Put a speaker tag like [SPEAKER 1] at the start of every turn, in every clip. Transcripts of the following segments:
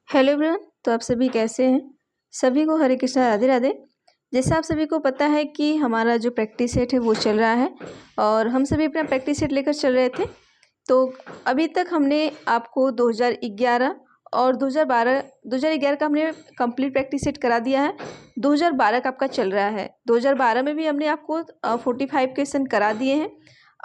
[SPEAKER 1] Hello everyone. तो आप सभी कैसे हैं? सभी को हरे कृष्णा, राधे राधे। जैसे आप सभी को पता है कि हमारा जो प्रैक्टिस सेट है वो चल रहा है और हम सभी अपना प्रैक्टिस सेट लेकर चल रहे थे। तो अभी तक हमने आपको 2011 और 2011 का हमने कंप्लीट प्रैक्टिस सेट करा दिया है। 2012 का आपका चल रहा है। 2012 में भी हमने आपको 45 क्वेश्चन करा दिए हैं।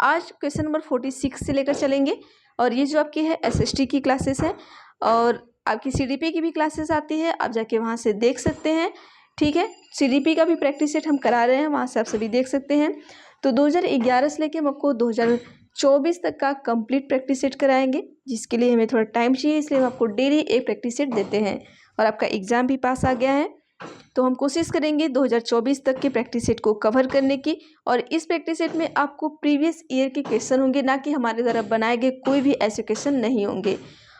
[SPEAKER 1] आज क्वेश्चन नंबर 46 से लेकर चलेंगे और ये जो आपकी है एसएसटी की क्लासेस है और आपकी सीडीपी की भी क्लासेस आती है, आप जाके वहाँ से देख सकते हैं। ठीक है, सीडीपी का भी प्रैक्टिस सेट हम करा रहे हैं, वहाँ से आप सभी देख सकते हैं। तो 2011 से लेके हम आपको 2024 तक का कंप्लीट प्रैक्टिस सेट कराएंगे, जिसके लिए हमें थोड़ा टाइम चाहिए, इसलिए हम आपको डेली एक प्रैक्टिस सेट देते हैं। और आपका एग्ज़ाम भी पास आ गया है, तो हम कोशिश करेंगे 2024 तक के प्रैक्टिस सेट को कवर करने की। और इस प्रैक्टिस सेट में आपको प्रीवियस ईयर के क्वेश्चन होंगे, ना कि हमारे द्वारा बनाए गए कोई भी ऐसे क्वेश्चन नहीं होंगे।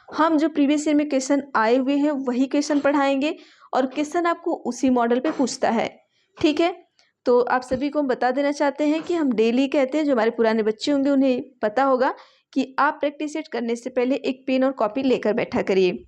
[SPEAKER 1] हम जो प्रीवियस ईयर में क्वेश्चन आए हुए हैं वही क्वेश्चन पढ़ाएंगे और क्वेश्चन आपको उसी मॉडल पे पूछता है। ठीक है, तो आप सभी को हम बता देना चाहते हैं कि हम डेली कहते हैं, जो हमारे पुराने बच्चे होंगे उन्हें पता होगा कि आप प्रैक्टिस सेट करने से पहले एक पेन और कॉपी लेकर बैठा करिए।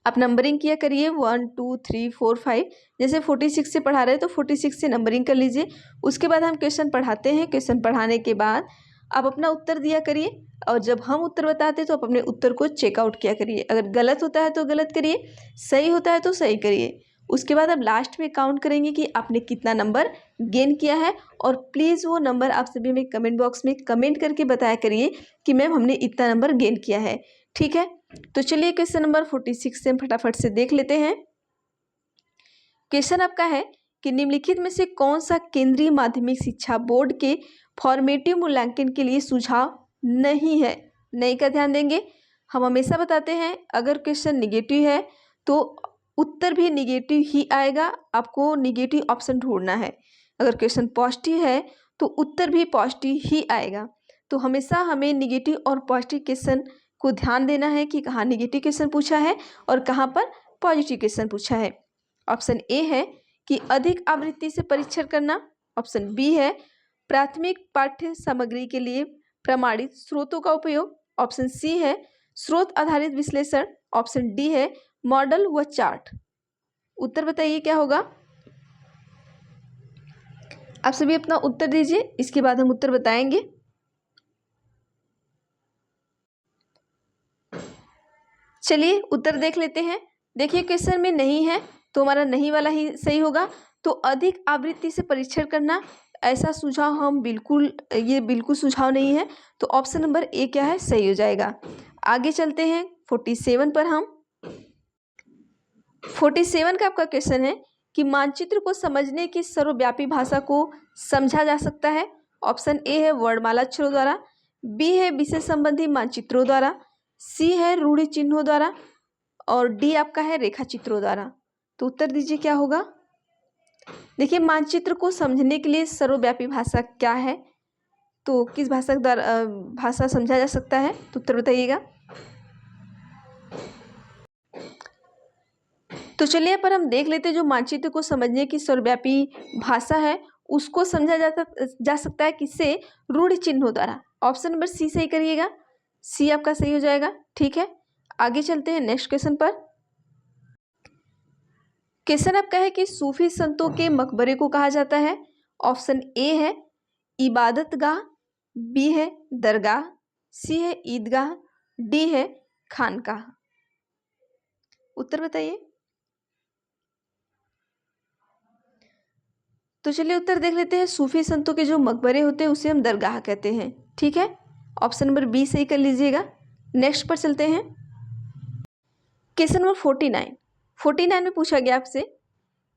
[SPEAKER 1] आप नंबरिंग किया करिए 1 2 3 4 5। जैसे 46 से पढ़ा रहे हैं तो 46 से नंबरिंग कर लीजिए। उसके बाद हम क्वेश्चन पढ़ाते हैं। क्वेश्चन पढ़ाने के बाद आप अपना उत्तर दिया करिए और जब हम उत्तर बताते हैं तो आप अपने उत्तर को चेकआउट किया करिए। अगर गलत होता है तो गलत करिए, सही होता है तो सही करिए। उसके बाद आप लास्ट में काउंट करेंगे कि आपने कितना नंबर गेन किया है और प्लीज़ वो नंबर आप सभी में कमेंट बॉक्स में कमेंट करके बताया करिए कि मैम हमने इतना नंबर गेन किया है। ठीक है, तो चलिए क्वेश्चन नंबर 46 से हम फटाफट से देख लेते हैं। क्वेश्चन आपका है कि निम्नलिखित में से कौन सा केंद्रीय माध्यमिक शिक्षा बोर्ड के फॉर्मेटिव मूल्यांकन के लिए सुझाव नहीं है। नहीं का ध्यान देंगे। हम हमेशा बताते हैं अगर क्वेश्चन निगेटिव है तो उत्तर भी निगेटिव ही आएगा, आपको निगेटिव ऑप्शन ढूंढना है। अगर क्वेश्चन पॉजिटिव है तो उत्तर भी पॉजिटिव ही आएगा। तो हमेशा हमें निगेटिव और पॉजिटिव क्वेश्चन को ध्यान देना है कि कहाँ निगेटिव क्वेश्चन पूछा है और कहाँ पर पॉजिटिव क्वेश्चन पूछा है। ऑप्शन ए है कि अधिक आवृत्ति से परीक्षण करना। ऑप्शन बी है प्राथमिक पाठ्य सामग्री के लिए प्रमाणित स्रोतों का उपयोग। ऑप्शन सी है स्रोत आधारित विश्लेषण। ऑप्शन डी है मॉडल व चार्ट। उत्तर बताइए क्या होगा। आप सभी अपना उत्तर दीजिए, इसके बाद हम उत्तर बताएंगे। चलिए उत्तर देख लेते हैं। देखिए क्वेश्चन में नहीं है तो हमारा नहीं वाला ही सही होगा। तो अधिक आवृत्ति से परीक्षण करना, ऐसा सुझाव हम बिल्कुल सुझाव नहीं है। तो ऑप्शन नंबर ए क्या है, सही हो जाएगा। आगे चलते हैं 47 पर। हम 47 का आपका क्वेश्चन है कि मानचित्र को समझने की सर्वव्यापी भाषा को समझा जा सकता है। ऑप्शन ए है वर्णमाला अक्षरों द्वारा, बी है विषय संबंधी मानचित्रों द्वारा, सी है रूढ़ि चिन्हों द्वारा और डी आपका है रेखा चित्रों द्वारा। तो उत्तर दीजिए क्या होगा। देखिए मानचित्र को समझने के लिए सर्वव्यापी भाषा क्या है, तो किस भाषा द्वारा भाषा समझा जा सकता है, तो उत्तर बताइएगा। तो चलिए पर हम देख लेते हैं जो मानचित्र को समझने की सर्वव्यापी भाषा है उसको समझा जा सकता है किससे, रूढ़ि चिन्हों द्वारा। ऑप्शन नंबर सी सही करिएगा, सी आपका सही हो जाएगा। ठीक है, आगे चलते हैं नेक्स्ट क्वेश्चन पर। क्वेश्चन आपका है कि सूफी संतों के मकबरे को कहा जाता है। ऑप्शन ए है इबादतगाह, बी है दरगाह, सी है ईदगाह, डी है खानकाह। उत्तर बताइए। तो चलिए उत्तर देख लेते हैं। सूफी संतों के जो मकबरे होते हैं उसे हम दरगाह कहते हैं। ठीक है, ऑप्शन नंबर बी सही कर लीजिएगा। नेक्स्ट पर चलते हैं। क्वेश्चन नंबर 49 में पूछा गया आपसे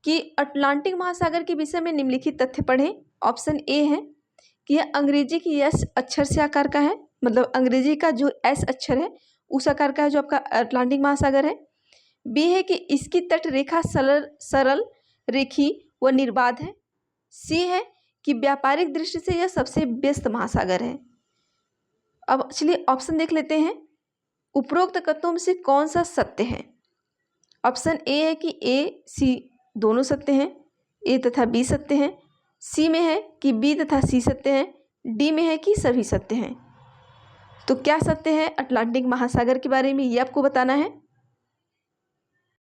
[SPEAKER 1] कि अटलांटिक महासागर के विषय में निम्नलिखित तथ्य पढ़ें। ऑप्शन ए है कि यह अंग्रेजी की एस अक्षर से आकार का है, मतलब अंग्रेजी का जो एस अक्षर है उस आकार का है जो आपका अटलांटिक महासागर है। बी है कि इसकी तट रेखा सरल रेखी व निर्बाध है। सी है कि व्यापारिक दृष्टि से यह सबसे व्यस्त महासागर है। अब चलिए ऑप्शन देख लेते हैं। उपरोक्त कथनों में से कौन सा सत्य है। ऑप्शन ए है कि ए सी दोनों सत्य हैं, ए तथा बी सत्य हैं। सी में है कि बी तथा सी सत्य हैं। डी में है कि सभी सत्य हैं। तो क्या सत्य है अटलांटिक महासागर के बारे में, ये आपको बताना है।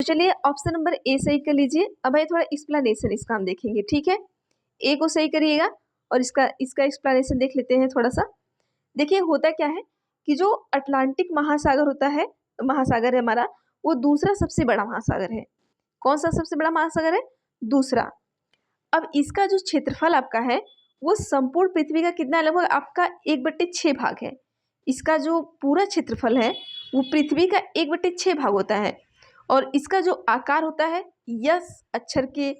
[SPEAKER 1] तो चलिए ऑप्शन नंबर ए सही कर लीजिए। अब ये थोड़ा एक्सप्लेनेशन इसका हम देखेंगे, ठीक है। ए को सही करिएगा और इसका एक्सप्लेनेशन देख लेते हैं थोड़ा सा। देखिए होता क्या है कि जो अटलांटिक महासागर होता है, महासागर है हमारा, वो दूसरा सबसे बड़ा महासागर है। कौन सा सबसे बड़ा महासागर है? दूसरा। अब इसका जो क्षेत्रफल आपका है वो संपूर्ण पृथ्वी का कितना, लगभग आपका 1/6 भाग है। इसका जो पूरा क्षेत्रफल है वो पृथ्वी का 1/6 भाग होता है। और इसका जो आकार होता है यस अक्षर के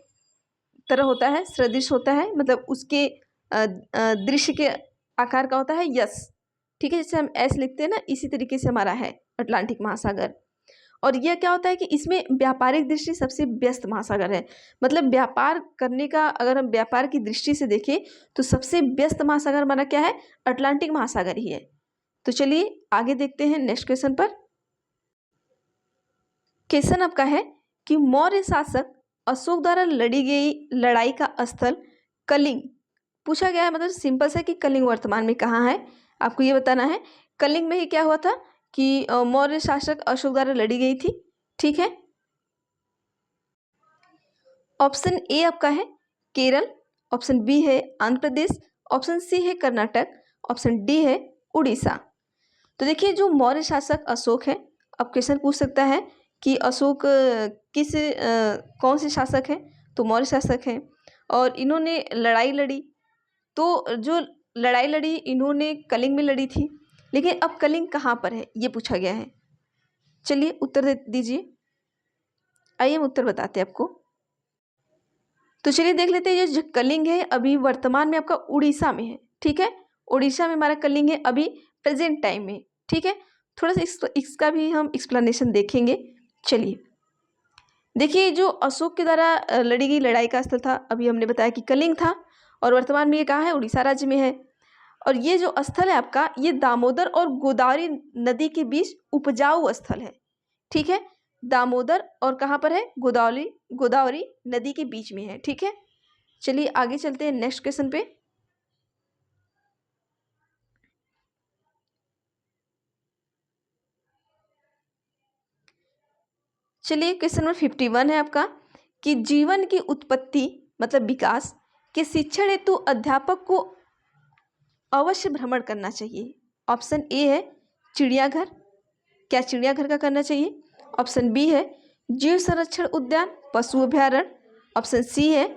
[SPEAKER 1] तरह होता है, सदृश होता है, मतलब उसके दृश्य के आकार का होता है यस, ठीक है। जैसे हम एस लिखते हैं ना, इसी तरीके से हमारा है अटलांटिक महासागर। और यह क्या होता है कि इसमें व्यापारिक दृष्टि सबसे व्यस्त महासागर है। मतलब व्यापार करने का, अगर हम व्यापार की दृष्टि से देखें तो सबसे व्यस्त महासागर हमारा क्या है? अटलांटिक महासागर ही है। तो चलिए आगे देखते हैं नेक्स्ट क्वेश्चन पर। क्वेश्चन आपका है कि मौर्य शासक अशोक द्वारा लड़ी गई लड़ाई का स्थल कलिंग पूछा गया है। मतलब सिंपल सा कि कलिंग वर्तमान में कहाँ है, आपको ये बताना है। कलिंग में ही क्या हुआ था कि मौर्य शासक अशोक द्वारा लड़ी गई थी, ठीक है। ऑप्शन ए आपका है केरल, ऑप्शन बी है आंध्र प्रदेश, ऑप्शन सी है कर्नाटक, ऑप्शन डी है उड़ीसा। तो देखिए जो मौर्य शासक अशोक है, अब क्वेश्चन पूछ सकता है कि अशोक कौन से शासक हैं? तो मौर्य शासक हैं। और इन्होंने लड़ाई लड़ी, तो जो लड़ाई लड़ी इन्होंने कलिंग में लड़ी थी। लेकिन अब कलिंग कहाँ पर है ये पूछा गया है। चलिए उत्तर दे दीजिए। आइए हम उत्तर बताते हैं आपको। तो चलिए देख लेते हैं, ये जो कलिंग है अभी वर्तमान में आपका उड़ीसा में है, ठीक है। उड़ीसा में हमारा कलिंग है अभी प्रेजेंट टाइम में, ठीक है। थोड़ा सा इसका भी हम एक्सप्लेनेशन देखेंगे। चलिए देखिए, जो अशोक के द्वारा लड़ी गई लड़ाई का स्थल था, अभी हमने बताया कि कलिंग था, और वर्तमान में ये कहाँ है? उड़ीसा राज्य में है। और ये जो स्थल है आपका, ये दामोदर और गोदावरी नदी के बीच उपजाऊ स्थल है, ठीक है। दामोदर और कहाँ पर है? गोदावरी नदी के बीच में है, ठीक है। चलिए आगे चलते हैं नेक्स्ट क्वेश्चन पे। चलिए क्वेश्चन नंबर 51 है आपका कि जीवन की उत्पत्ति मतलब विकास के शिक्षण हेतु अध्यापक को अवश्य भ्रमण करना चाहिए। ऑप्शन ए है चिड़ियाघर, क्या चिड़ियाघर का करना चाहिए? ऑप्शन बी है जीव संरक्षण उद्यान पशु अभ्यारण्य, ऑप्शन सी है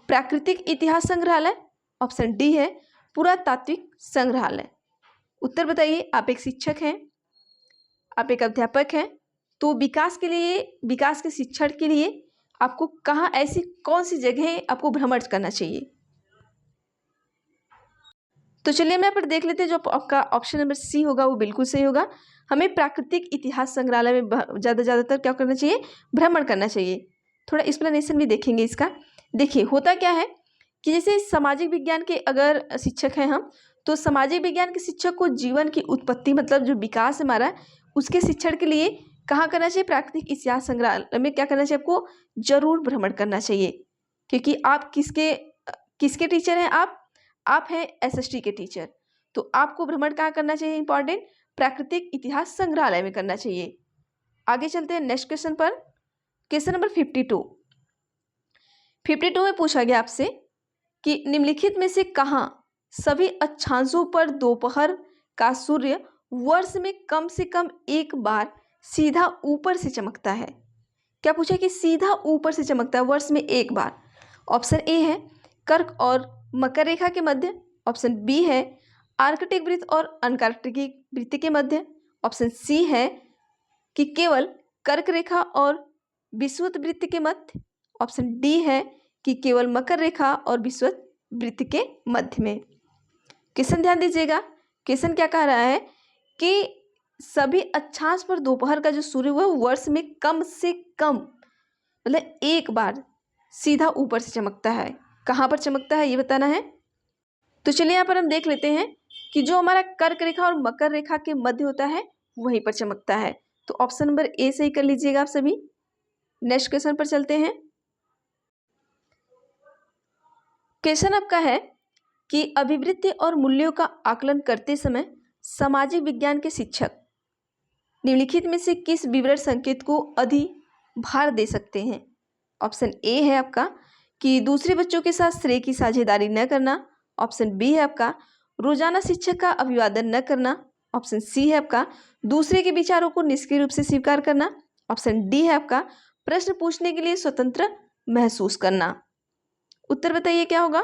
[SPEAKER 1] प्राकृतिक इतिहास संग्रहालय, ऑप्शन डी है पुरातात्विक संग्रहालय। उत्तर बताइए। आप एक शिक्षक हैं, आप एक अध्यापक हैं, तो विकास के लिए, विकास के शिक्षण के लिए आपको कहाँ, ऐसी कौन सी जगह आपको भ्रमण करना चाहिए? तो चलिए मैं यहाँ पर देख लेते हैं, जो आपका ऑप्शन नंबर सी होगा वो बिल्कुल सही होगा। हमें प्राकृतिक इतिहास संग्रहालय में ज़्यादातर क्या करना चाहिए? भ्रमण करना चाहिए। थोड़ा एक्सप्लेनेशन भी देखेंगे इसका। देखिए होता क्या है कि जैसे सामाजिक विज्ञान के अगर शिक्षक हैं हम, तो सामाजिक विज्ञान के शिक्षक को जीवन की उत्पत्ति मतलब जो विकास हमारा, उसके शिक्षण के लिए कहाँ करना चाहिए? प्राकृतिक इतिहास संग्रहालय में क्या करना चाहिए? आपको जरूर भ्रमण करना चाहिए। क्योंकि आप किसके टीचर हैं? आप हैं एसएसटी के टीचर, तो आपको भ्रमण कहाँ करना चाहिए? इंपॉर्टेंट प्राकृतिक इतिहास संग्रहालय में करना चाहिए। आगे चलते हैं नेक्स्ट क्वेश्चन पर। क्वेश्चन नंबर 52 में पूछा गया आपसे कि निम्नलिखित में से कहाँ सभी अक्षांशों पर दोपहर का सूर्य वर्ष में कम से कम एक बार सीधा ऊपर से चमकता है? क्या पूछा कि सीधा ऊपर से चमकता है वर्ष में एक बार? ऑप्शन ए है कर्क और मकर रेखा के मध्य, ऑप्शन बी है आर्कटिक वृत्त और अनटार्कटिक वृत्त के मध्य, ऑप्शन सी है कि केवल कर्क रेखा और विषुवत वृत्त के मध्य, ऑप्शन डी है कि केवल मकर रेखा और विषुवत वृत्त के मध्य में। क्वेश्चन ध्यान दीजिएगा। क्वेश्चन क्या कह रहा है कि सभी अक्षांश पर दोपहर का जो सूर्य हुआ वर्ष में कम से कम मतलब एक बार सीधा ऊपर से चमकता है। कहाँ पर चमकता है ये बताना है। तो चलिए यहाँ पर हम देख लेते हैं कि जो हमारा कर्क रेखा और मकर रेखा के मध्य होता है वहीं पर चमकता है। तो ऑप्शन नंबर ए सही कर लीजिएगा आप सभी। नेक्स्ट क्वेश्चन पर चलते हैं। क्वेश्चन आपका है कि अभिवृत्ति और मूल्यों का आकलन करते समय सामाजिक विज्ञान के शिक्षक निम्नलिखित में से किस विवरण संकेत को भार दे सकते हैं। ऑप्शन ए है आपका कि दूसरे बच्चों के साथ श्रेय की साझेदारी न करना। ऑप्शन बी है आपका रोजाना शिक्षक का अभिवादन न करना। ऑप्शन सी है आपका दूसरे के विचारों को निष्क्रिय रूप से स्वीकार करना। ऑप्शन डी है आपका प्रश्न पूछने के लिए स्वतंत्र महसूस करना। उत्तर बताइए क्या होगा।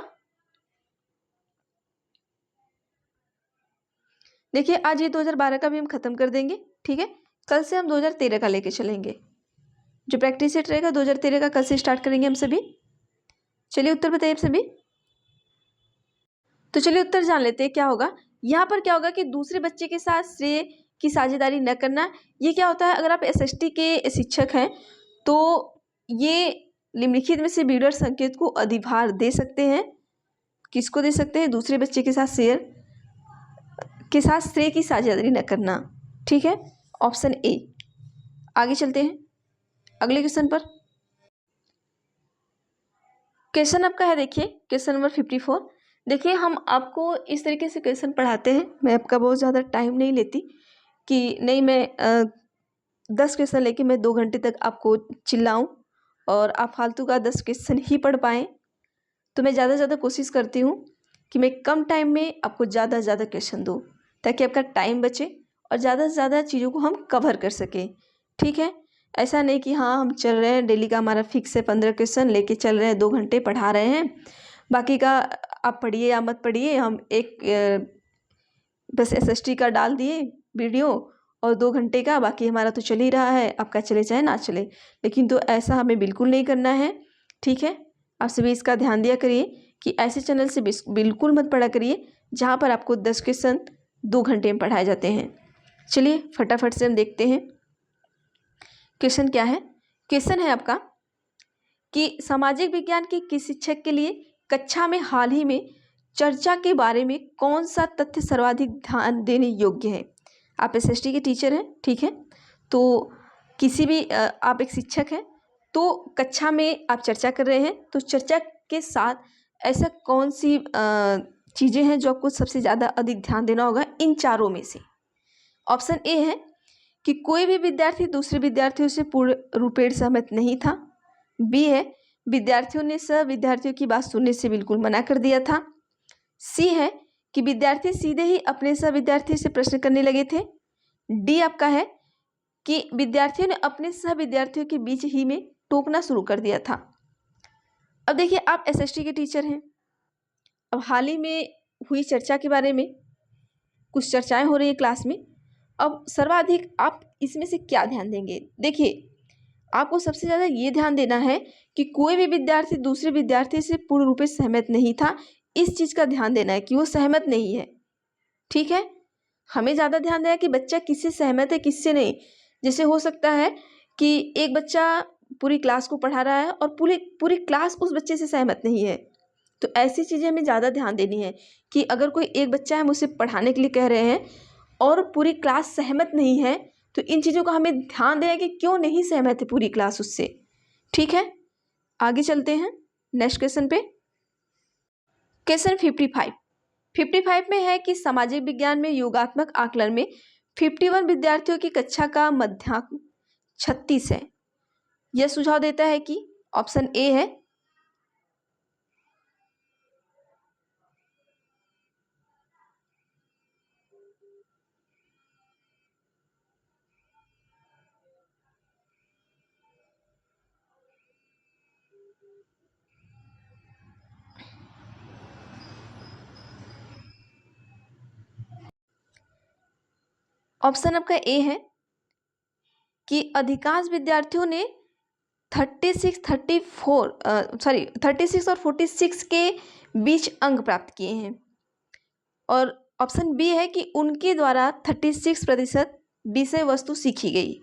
[SPEAKER 1] देखिए आज ये 2012 का भी हम खत्म कर देंगे, ठीक है। कल से हम 2013 का लेके चलेंगे। जो प्रैक्टिस सेट रहेगा 2013 का कल से स्टार्ट करेंगे हम सभी। चलिए उत्तर बताइए आप सभी। तो चलिए उत्तर जान लेते हैं क्या होगा। यहाँ पर क्या होगा कि दूसरे बच्चे के साथ श्रेय की साझेदारी न करना। ये क्या होता है, अगर आप एसएसटी के शिक्षक हैं तो ये निम्नलिखित में से विवरण संकेत को अधिभार दे सकते हैं। किसको दे सकते हैं, दूसरे बच्चे के साथ श्रेय की साझेदारी न करना, ठीक है। Option A. आगे चलते हैं अगले क्वेश्चन पर। क्वेश्चन आपका है, देखिए क्वेश्चन नंबर 54। देखिए हम आपको इस तरीके से क्वेश्चन पढ़ाते हैं, मैं आपका बहुत ज़्यादा टाइम नहीं लेती कि नहीं मैं 10 क्वेश्चन लेके मैं 2 घंटे तक आपको चिल्लाऊं और आप फालतू का 10 क्वेश्चन ही पढ़ पाएँ। तो मैं ज़्यादा से ज़्यादा कोशिश करती हूँ कि मैं कम टाइम में आपको ज़्यादा से ज़्यादा क्वेश्चन दूँ ताकि आपका टाइम बचे और ज़्यादा से ज़्यादा चीज़ों को हम कवर कर सकें, ठीक है। ऐसा नहीं कि हाँ हम चल रहे हैं, डेली का हमारा फिक्स है 15 क्वेश्चन लेके चल रहे हैं, 2 घंटे पढ़ा रहे हैं, बाकी का आप पढ़िए या मत पढ़िए, हम बस एसएसटी का डाल दिए वीडियो और 2 घंटे का बाकी हमारा तो चल ही रहा है, आपका चले चाहे ना चले। लेकिन तो ऐसा हमें बिल्कुल नहीं करना है, ठीक है। आप सभी इसका ध्यान दिया करिए कि ऐसे चैनल से बिल्कुल मत पढ़ा करिए जहाँ पर आपको 10 क्वेश्चन 2 घंटे में पढ़ाए जाते हैं। चलिए फटाफट से हम देखते हैं क्वेश्चन क्या है। क्वेश्चन है आपका कि सामाजिक विज्ञान के किस शिक्षक के लिए कक्षा में हाल ही में चर्चा के बारे में कौन सा तथ्य सर्वाधिक ध्यान देने योग्य है। आप एसएसटी के टीचर हैं, ठीक है, तो किसी भी आप एक शिक्षक हैं तो कक्षा में आप चर्चा कर रहे हैं, तो चर्चा के साथ ऐसा कौन सी चीज़ें हैं जो आपको सबसे ज़्यादा अधिक ध्यान देना होगा इन चारों में से। ऑप्शन ए है कि कोई भी विद्यार्थी दूसरे विद्यार्थियों से पूर्ण रूपेण सहमत नहीं था। बी है विद्यार्थियों ने सह विद्यार्थियों की बात सुनने से बिल्कुल मना कर दिया था। सी है कि विद्यार्थी सीधे ही अपने सह विद्यार्थी से प्रश्न करने लगे थे। डी आपका है कि विद्यार्थियों ने अपने सह विद्यार्थियों के बीच ही में टोकना शुरू कर दिया था। अब देखिए आप एसएसटी के टीचर हैं, अब हाल ही में हुई चर्चा के बारे में कुछ चर्चाएं हो रही है क्लास में, अब सर्वाधिक आप इसमें से क्या ध्यान देंगे। देखिए आपको सबसे ज़्यादा ये ध्यान देना है कि कोई भी विद्यार्थी दूसरे विद्यार्थी से पूर्ण रूप से सहमत नहीं था, इस चीज़ का ध्यान देना है कि वो सहमत नहीं है, ठीक है। हमें ज़्यादा ध्यान देना है कि बच्चा किससे सहमत है किससे नहीं। जैसे हो सकता है कि एक बच्चा पूरी क्लास को पढ़ा रहा है और पूरी क्लास उस बच्चे से सहमत नहीं है, तो ऐसी चीज़ें हमें ज़्यादा ध्यान देनी है कि अगर कोई एक बच्चा है मुझसे पढ़ाने के लिए कह रहे हैं और पूरी क्लास सहमत नहीं है, तो इन चीज़ों का हमें ध्यान दें कि क्यों नहीं सहमत है पूरी क्लास उससे, ठीक है। आगे चलते हैं नेक्स्ट क्वेश्चन पे। क्वेश्चन 55 में है कि सामाजिक विज्ञान में योगात्मक आकलन में 51 विद्यार्थियों की कक्षा का मध्यांक 36 है। यह सुझाव देता है कि ऑप्शन ए है ऑप्शन आपका ए है कि अधिकांश विद्यार्थियों ने 36 और 46 के बीच अंक प्राप्त किए हैं। और ऑप्शन बी है कि उनके द्वारा 36% विषय वस्तु सीखी गई।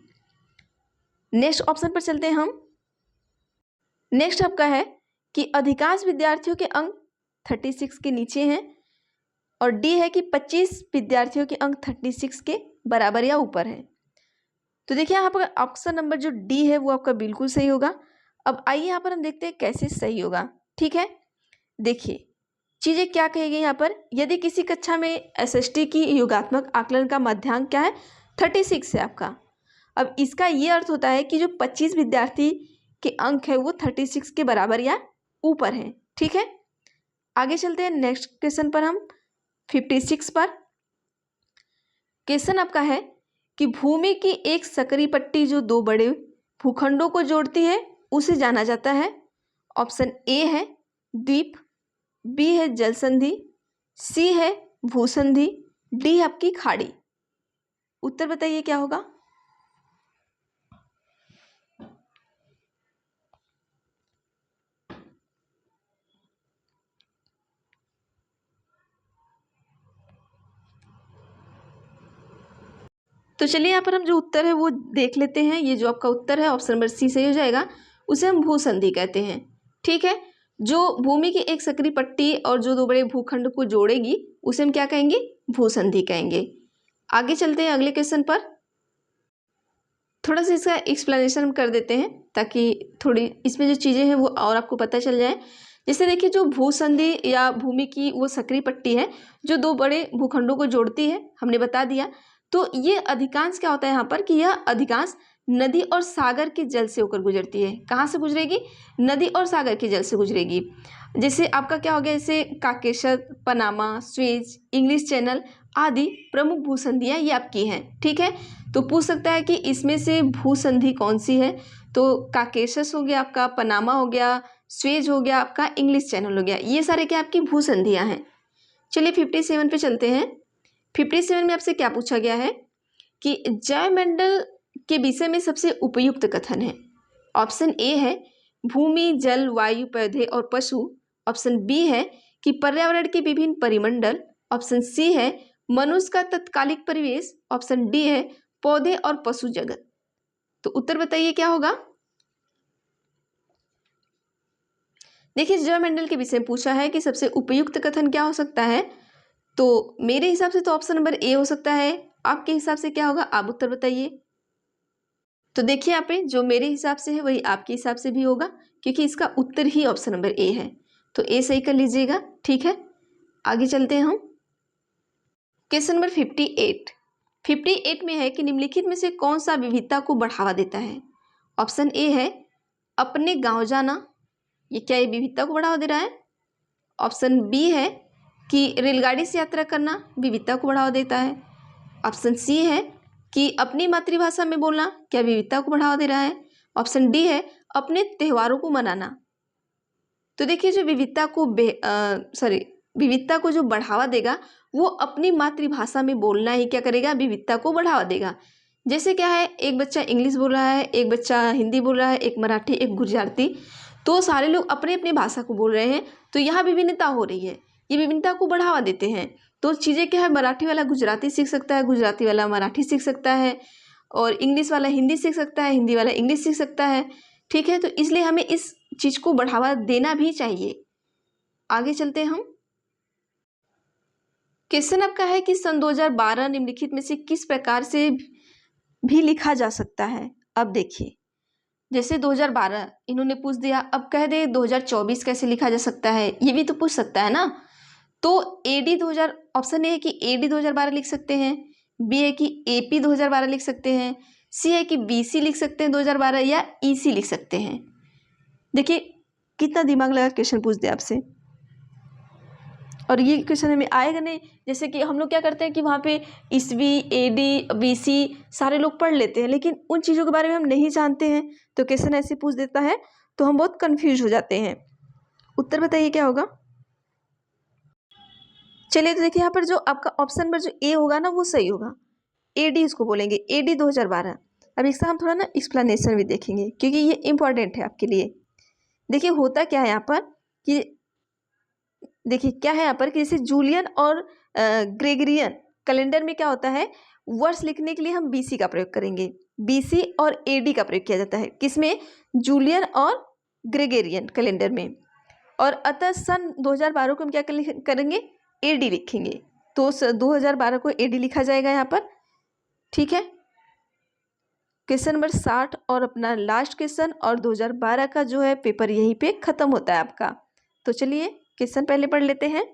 [SPEAKER 1] नेक्स्ट ऑप्शन पर चलते हैं हम। नेक्स्ट आपका है कि अधिकांश विद्यार्थियों के अंक 36 के नीचे हैं और डी है कि 25 विद्यार्थियों के अंक 36 के बराबर या ऊपर है। तो देखिए यहाँ पर ऑप्शन नंबर जो डी है वो आपका बिल्कुल सही होगा। अब आइए यहाँ पर हम देखते हैं कैसे सही होगा, ठीक है। देखिए चीज़ें क्या कही गई यहाँ पर, यदि किसी कक्षा में एसएसटी की योगात्मक आकलन का मध्यांक क्या है 36 है आपका, अब इसका ये अर्थ होता है कि जो 25 विद्यार्थी के अंक है वो 36 के बराबर या ऊपर है। ठीक है, आगे चलते हैं नेक्स्ट क्वेश्चन पर हम 56 पर। क्वेश्चन आपका है कि भूमि की एक सकरी पट्टी जो दो बड़े भूखंडों को जोड़ती है उसे जाना जाता है। ऑप्शन ए है द्वीप, बी है जल संधि, सी है भूसंधि, डी है आपकी खाड़ी। उत्तर बताइए क्या होगा। तो चलिए यहाँ पर हम जो उत्तर है वो देख लेते हैं। ये जो आपका उत्तर है ऑप्शन नंबर सी सही हो जाएगा, उसे हम भूसंधि कहते हैं। ठीक है, जो भूमि की एक सकरी पट्टी और जो दो बड़े भूखंड को जोड़ेगी उसे हम क्या कहेंगे, भूसंधि कहेंगे। आगे चलते हैं अगले क्वेश्चन पर। थोड़ा सा इसका एक्सप्लेनेशन हम कर देते हैं ताकि थोड़ी इसमें जो चीज़ें हैं वो और आपको पता चल जाए। जैसे देखिए, जो भूसंधि या भूमि की वो सकरी पट्टी है जो दो बड़े भूखंडों को जोड़ती है, हमने बता दिया। तो ये अधिकांश क्या होता है यहाँ पर कि यह अधिकांश नदी और सागर के जल से होकर गुजरती है। कहाँ से गुजरेगी, नदी और सागर के जल से गुजरेगी। जैसे आपका क्या हो गया, जैसे Caucasus, Panama, Suez, English channel आदि प्रमुख भूसंधियाँ ये आपकी हैं। ठीक है, तो पूछ सकता है कि इसमें से भूसंधि कौन सी है। तो काकेशस हो गया आपका, पनामा हो गया, स्वेज हो गया आपका, इंग्लिश चैनल हो गया, ये सारे क्या आपकी भूसंधियाँ हैं। चलिए 57 पे चलते हैं। 57 में आपसे क्या पूछा गया है कि जैवमंडल के विषय में सबसे उपयुक्त कथन है। ऑप्शन ए है भूमि, जल, वायु, पौधे और पशु। ऑप्शन बी है कि पर्यावरण के विभिन्न परिमंडल। ऑप्शन सी है मनुष्य का तत्कालिक परिवेश। ऑप्शन डी है पौधे और पशु जगत। तो उत्तर बताइए क्या होगा। देखिए, जैवमंडल के विषय में पूछा है कि सबसे उपयुक्त कथन क्या हो सकता है, तो मेरे हिसाब से तो ऑप्शन नंबर ए हो सकता है। आपके हिसाब से क्या होगा, आप उत्तर बताइए। तो देखिए यहाँ पे जो मेरे हिसाब से है वही आपके हिसाब से भी होगा, क्योंकि इसका उत्तर ही ऑप्शन नंबर ए है। तो ए सही कर लीजिएगा। ठीक है, आगे चलते हैं हम। क्वेश्चन नंबर 58 में है कि निम्नलिखित में से कौन सा विविधता को बढ़ावा देता है। ऑप्शन ए है अपने गांव जाना, ये क्या ये विविधता को बढ़ावा दे रहा है। ऑप्शन बी है कि रेलगाड़ी से यात्रा करना विविधता को बढ़ावा देता है। ऑप्शन सी है कि अपनी मातृभाषा में बोलना क्या विविधता को बढ़ावा दे रहा है। ऑप्शन डी है अपने त्योहारों को मनाना। तो देखिए, जो विविधता को जो बढ़ावा देगा वो अपनी मातृभाषा में बोलना ही क्या करेगा, विविधता को बढ़ावा देगा। जैसे क्या है, एक बच्चा इंग्लिश बोल रहा है, एक बच्चा हिंदी बोल रहा है, एक मराठी, एक गुजराती, तो सारे लोग अपने अपने भाषा को बोल रहे हैं, तो यहाँ विभिन्नता हो रही है, ये विभिन्नता को बढ़ावा देते हैं। तो चीज़ें क्या है, मराठी वाला गुजराती सीख सकता है, गुजराती वाला मराठी सीख सकता है, और इंग्लिश वाला हिंदी सीख सकता है, हिंदी वाला इंग्लिश सीख सकता है। ठीक है, तो इसलिए हमें इस चीज़ को बढ़ावा देना भी चाहिए। आगे चलते हैं हम। क्वेश्चन आपका है कि सन 2012 निम्नलिखित में से किस प्रकार से भी लिखा जा सकता है। अब देखिए, जैसे 2012 इन्होंने पूछ दिया, अब कह दे 2024 कैसे लिखा जा सकता है, ये भी तो पूछ सकता है ना। तो एडी 2000, ऑप्शन ए है कि एडी 2012 लिख सकते हैं, बी है कि एपी 2012 लिख सकते हैं, सी है कि बीसी लिख सकते हैं 2012, या ईसी लिख सकते हैं। देखिए कितना दिमाग लगा क्वेश्चन पूछ दिया आपसे, और ये क्वेश्चन हमें आएगा नहीं। जैसे कि हम लोग क्या करते हैं कि वहाँ पे ईस्वी, एडी, बीसी सारे लोग पढ़ लेते हैं, लेकिन उन चीज़ों के बारे में हम नहीं जानते हैं, तो क्वेश्चन ऐसे पूछ देता है तो हम बहुत कंफ्यूज हो जाते हैं। उत्तर बताइए क्या होगा। चलिए, तो देखिए यहाँ पर जो आपका ऑप्शन नंबर जो ए होगा ना वो सही होगा, एडी इसको बोलेंगे, एडी 2012। अब इसका हम थोड़ा ना एक्सप्लेनेशन भी देखेंगे क्योंकि ये इंपॉर्टेंट है आपके लिए। देखिए होता क्या है यहाँ पर कि देखिए क्या है यहाँ पर कि जैसे जूलियन और ग्रेगरियन कैलेंडर में क्या होता है, वर्ष लिखने के लिए हम बीसी का प्रयोग करेंगे, बीसी और एडी का प्रयोग किया जाता है किसमें, जूलियन और ग्रेगरियन कैलेंडर में। और अतः सन 2012 को हम क्या करेंगे, एडी लिखेंगे। तो 2012 को एडी लिखा जाएगा यहाँ पर। ठीक है, क्वेश्चन नंबर 60 और अपना लास्ट क्वेश्चन और 2012 का जो है पेपर यहीं पे खत्म होता है आपका। तो चलिए क्वेश्चन पहले पढ़ लेते हैं।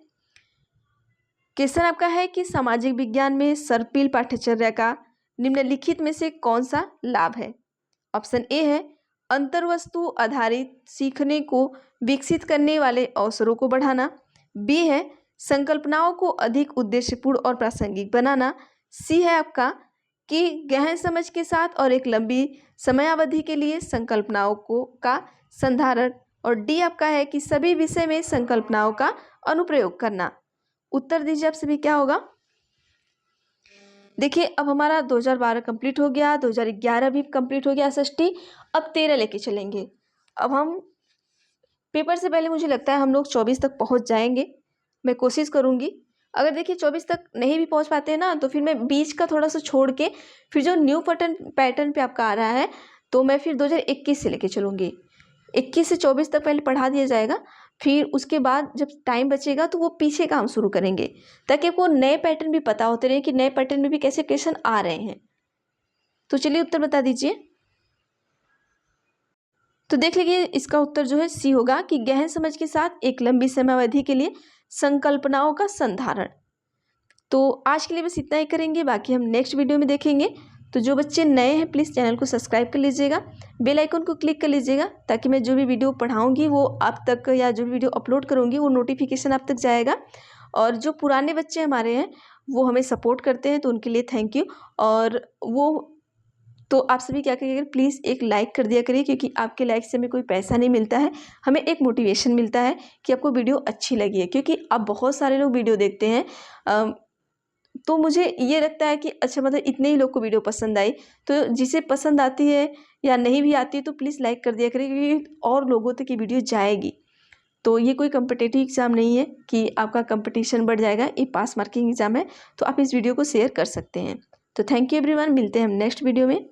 [SPEAKER 1] क्वेश्चन आपका है कि सामाजिक विज्ञान में सर्पिल पाठ्यचर्या का निम्नलिखित में से कौन सा लाभ है? ऑप्शन ए है अंतर्वस्तु आधारित सीखने को विकसित करने वाले अवसरों को बढ़ाना। बी है संकल्पनाओं को अधिक उद्देश्यपूर्ण और प्रासंगिक बनाना। सी है आपका कि गहन समझ के साथ और एक लंबी समयावधि के लिए संकल्पनाओं को का संधारण। और डी आपका है कि सभी विषय में संकल्पनाओं का अनुप्रयोग करना। उत्तर दीजिए आप सभी क्या होगा? देखिए अब हमारा 2012 कंप्लीट हो गया, 2011 भी कंप्लीट हो गया एसएसटी, अब 13 लेके चलेंगे। अब हम पेपर से पहले मुझे लगता है हम लोग 24 तक पहुंच जाएंगे, मैं कोशिश करूंगी। अगर देखिए 24 तक नहीं भी पहुंच पाते हैं ना, तो फिर मैं बीच का थोड़ा सा छोड़ के फिर जो न्यू पैटर्न पे आपका आ रहा है तो मैं फिर 2021 से लेके चलूँगी। 21 से 24 तक पहले पढ़ा दिया जाएगा, फिर उसके बाद जब टाइम बचेगा तो वो पीछे काम शुरू करेंगे, ताकि आपको नए पैटर्न भी पता होते रहे कि नए पैटर्न में भी कैसे क्वेश्चन आ रहे हैं। तो चलिए उत्तर बता दीजिए। तो देख लीजिए इसका उत्तर जो है सी होगा कि गहन समझ के साथ एक लंबी समयावधि के लिए संकल्पनाओं का संधारण। तो आज के लिए बस इतना ही करेंगे, बाकी हम नेक्स्ट वीडियो में देखेंगे। तो जो बच्चे नए हैं प्लीज़ चैनल को सब्सक्राइब कर लीजिएगा, बेल आइकन को क्लिक कर लीजिएगा, ताकि मैं जो भी वीडियो पढ़ाऊंगी वो आप तक, या जो भी वीडियो अपलोड करूंगी वो नोटिफिकेशन आप तक जाएगा। और जो पुराने बच्चे हमारे हैं वो हमें सपोर्ट करते हैं, तो उनके लिए थैंक यू। और वो तो आप सभी क्या करिएगा, प्लीज़ एक लाइक कर दिया करिए, क्योंकि आपके लाइक से हमें कोई पैसा नहीं मिलता है, हमें एक मोटिवेशन मिलता है कि आपको वीडियो अच्छी लगी है। क्योंकि अब बहुत सारे लोग वीडियो देखते हैं, तो मुझे ये लगता है कि अच्छा मतलब इतने ही लोग को वीडियो पसंद आई, तो जिसे पसंद आती है या नहीं भी आती है तो प्लीज़ लाइक कर दिया करिए, क्योंकि और लोगों तक ये वीडियो जाएगी। तो ये कोई कम्पिटिटिव एग्ज़ाम नहीं है कि आपका कंपटीशन बढ़ जाएगा, ये पास मार्किंग एग्ज़ाम है, तो आप इस वीडियो को शेयर कर सकते हैं। तो थैंक यू एवरीवन, मिलते हैं हम नेक्स्ट वीडियो में।